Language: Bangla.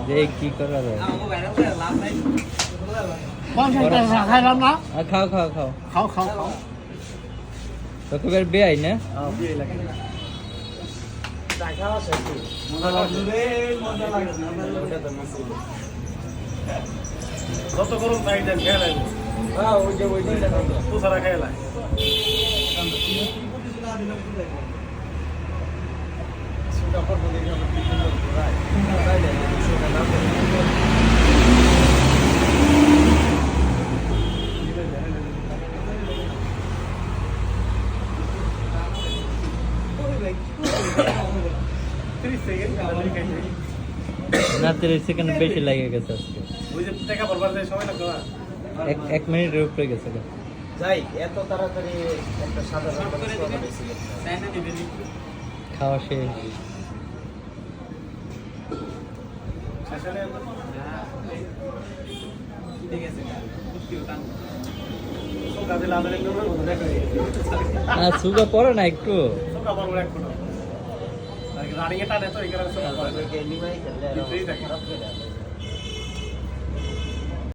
যে কি করা যায়? খাইলাম না খাও খাও খাও খাও খাও খাও তোকে বের বেআই না যত গরম তাই দেন খেয়ে লাগবে তো সারা খেয়ে লাগ না 30 সেকেন্ড বেশি লাগে গেছে আজকে ওই যে টাকা বরবার যায় সময় লাগবে না এক মিনিটের উপরে গেছে যাই এত তাড়াতাড়ি একটা সাধারণ খাওয়া শেষ সুগা পড়ে না একটু রানিং এটা নেই তো এই কারণে